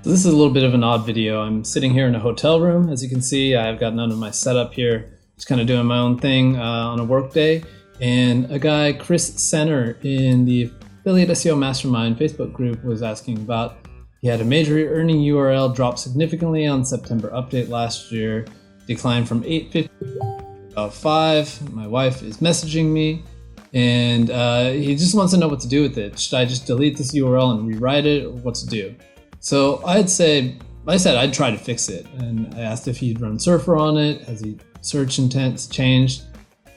So this is a little bit of an odd video. I'm sitting here in a hotel room. As you can see, I've got none of my setup here. Just kind of doing my own thing on a work day. And a guy, Chris Center, in the Affiliate SEO Mastermind Facebook group was asking about, he had a major earning URL drop significantly on September update last year, declined from 850 to about 5. My wife is messaging me, and he just wants to know what to do with it. Should I just delete this URL and rewrite it, or what to do? So I said I'd try to fix it, and I asked if he'd run Surfer on it. Has he search intents changed?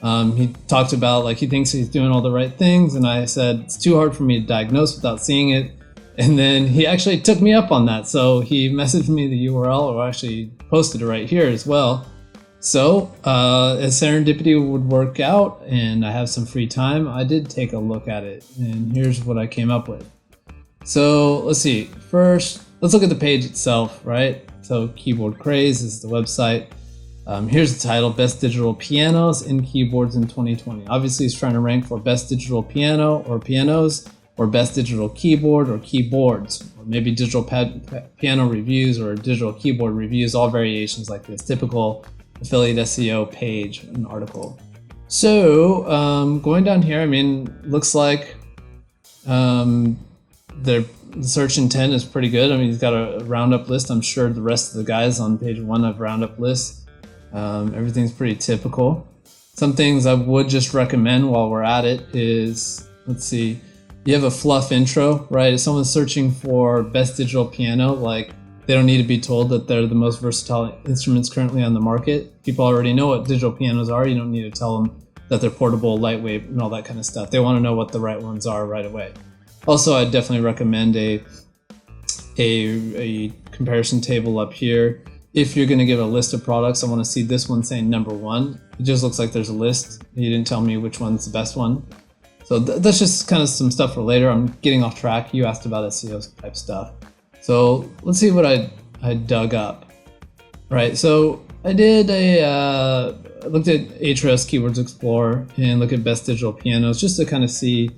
He talked about like he thinks he's doing all the right things, and I said it's too hard for me to diagnose without seeing it. And then he actually took me up on that. So he messaged me the URL, or actually posted it right here as well. So as serendipity would work out and I have some free time, I did take a look at it, and here's what I came up with. So let's see, first let's look at the page itself, right? So Keyboard Kraze is the website. Here's the title, Best Digital Pianos in Keyboards in 2020. Obviously he's trying to rank for Best Digital Piano or Pianos, or Best Digital Keyboard or Keyboards, or maybe Digital Piano Reviews or Digital Keyboard Reviews, all variations like this, typical affiliate SEO page and article. So going down here, I mean, looks like the search intent is pretty good. I mean, he's got a roundup list. I'm sure the rest of the guys on page 1 have roundup lists. Everything's pretty typical. Some things I would just recommend while we're at it is, let's see, you have a fluff intro, right? If someone's searching for best digital piano, like they don't need to be told that they're the most versatile instruments currently on the market. People already know what digital pianos are. You don't need to tell them that they're portable, lightweight, and all that kind of stuff. They want to know what the right ones are right away. Also, I'd definitely recommend a comparison table up here. If you're going to give a list of products, I want to see this one saying number 1. It just looks like there's a list. You didn't tell me which one's the best one. So that's just kind of some stuff for later. I'm getting off track. You asked about SEO type stuff. So let's see what I dug up. Right, so I did looked at Ahrefs Keywords Explorer and look at best digital pianos just to kind of see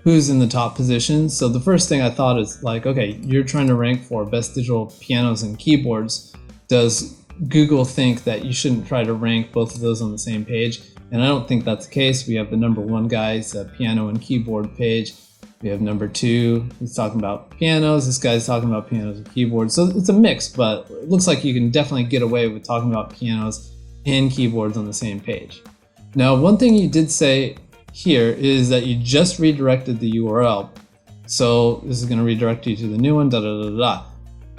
who's in the top positions. So the first thing I thought is like, okay, you're trying to rank for best digital pianos and keyboards. Does Google think that you shouldn't try to rank both of those on the same page? And I don't think that's the case. We have the number 1 guy's piano and keyboard page. We have number 2, he's talking about pianos. This guy's talking about pianos and keyboards. So it's a mix, but it looks like you can definitely get away with talking about pianos and keyboards on the same page. Now, one thing you did say here is that you just redirected the URL. So this is going to redirect you to the new one, da da da da.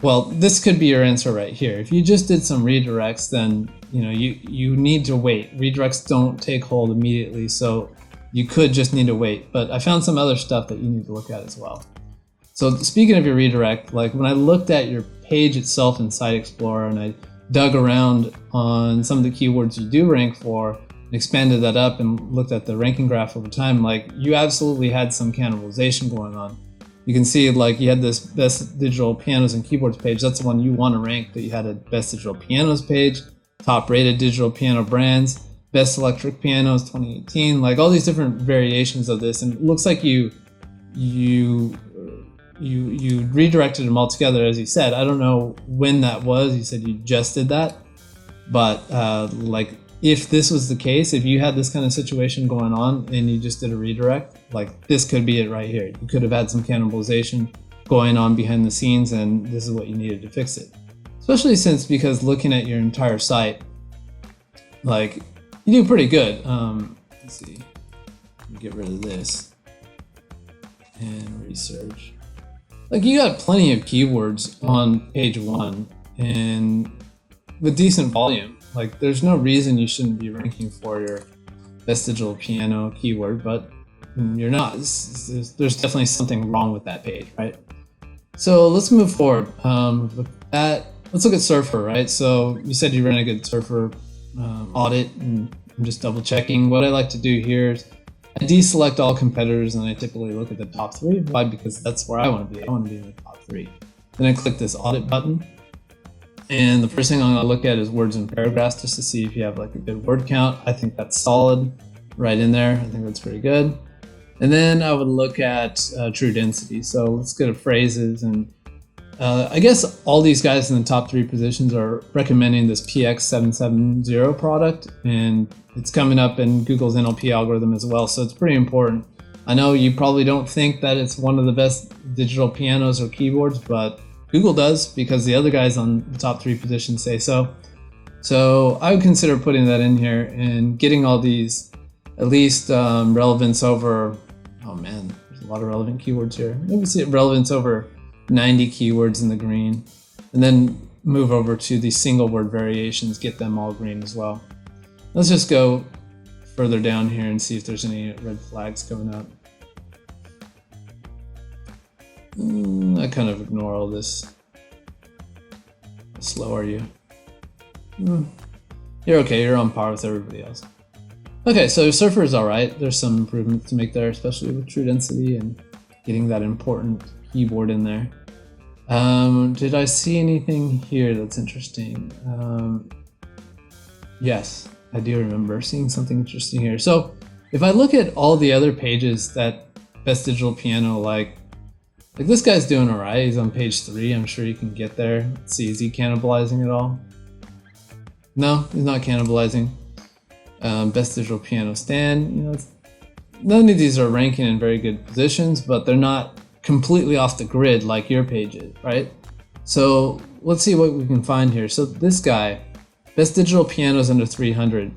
Well, this could be your answer right here. If you just did some redirects, then you need to wait. Redirects don't take hold immediately, so you could just need to wait. But I found some other stuff that you need to look at as well. So speaking of your redirect, like when I looked at your page itself in Site Explorer and I dug around on some of the keywords you do rank for, and expanded that up and looked at the ranking graph over time, like you absolutely had some cannibalization going on. You can see like you had this best digital pianos and keyboards page. That's the one you want to rank, but you had a best digital pianos page, top rated digital piano brands, best electric pianos 2018, like all these different variations of this. And it looks like you redirected them all together, as you said. I don't know when that was. You said you just did that, but like if this was the case, if you had this kind of situation going on and you just did a redirect, like this could be it right here. You could have had some cannibalization going on behind the scenes, and this is what you needed to fix it. Especially because looking at your entire site, like you do pretty good. Let's see, let me get rid of this and research. Like you got plenty of keywords on page 1 and with decent volume. Like there's no reason you shouldn't be ranking for your best digital piano keyword, but you're not. There's definitely something wrong with that page, right? So let's move forward. Let's look at Surfer, right? So you said you ran a good Surfer audit, and I'm just double checking. What I like to do here is I deselect all competitors and I typically look at the top 3. Why? Because that's where I want to be. I want to be in the top 3. Then I click this audit button. And the first thing I'm going to look at is words and paragraphs, just to see if you have like a good word count. I think that's solid right in there. I think that's pretty good. And then I would look at true density. So let's go to phrases, and I guess all these guys in the top 3 positions are recommending this PX770 product, and it's coming up in Google's NLP algorithm as well, so it's pretty important. I know you probably don't think that it's one of the best digital pianos or keyboards, but Google does, because the other guys on the top 3 positions say so. So I would consider putting that in here and getting all these at least relevance over, oh man, there's a lot of relevant keywords here. Let me see relevance over 90 keywords in the green, and then move over to the single word variations, get them all green as well. Let's just go further down here and see if there's any red flags coming up. I kind of ignore all this. How slow are you? You're okay, you're on par with everybody else. Okay, so Surfer is alright. There's some improvements to make there, especially with true density and getting that important keyboard in there. Did I see anything here that's interesting? Yes, I do remember seeing something interesting here. So if I look at all the other pages that Best Digital Piano, like this guy's doing alright. He's on page 3. I'm sure you can get there. Let's see, is he cannibalizing at all? No, he's not cannibalizing. Best Digital Piano Stand, you know, none of these are ranking in very good positions, but they're not completely off the grid like your page is, right? So let's see what we can find here. So this guy, Best Digital Pianos under 300.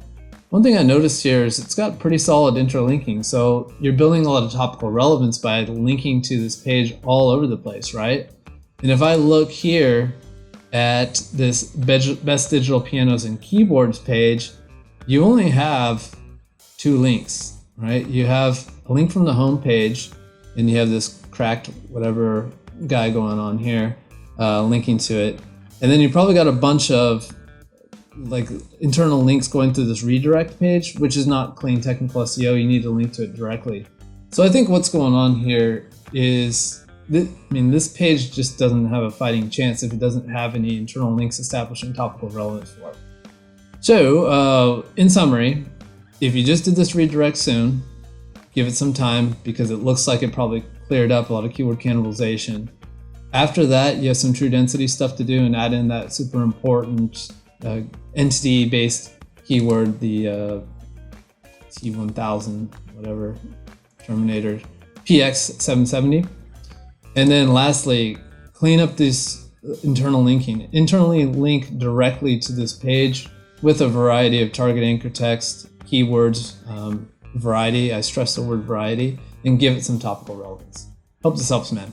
One thing I noticed here is it's got pretty solid interlinking. So you're building a lot of topical relevance by linking to this page all over the place, right? And if I look here at this Best Digital Pianos and Keyboards page, you only have 2 links, right? You have a link from the home page, and you have this cracked whatever guy going on here, linking to it. And then you probably got a bunch of like internal links going through this redirect page, which is not clean technical SEO. You need to link to it directly. So I think what's going on here is, this page just doesn't have a fighting chance if it doesn't have any internal links establishing topical relevance for it. So in summary, if you just did this redirect soon, give it some time, because it looks like it probably cleared up a lot of keyword cannibalization. After that, you have some true density stuff to do and add in that super important entity-based keyword, the T1000, whatever, Terminator, PX770. And then lastly, clean up this internal linking. Internally link directly to this page with a variety of target anchor text, keywords, variety, I stress the word variety, and give it some topical relevance. Hope this helps, man.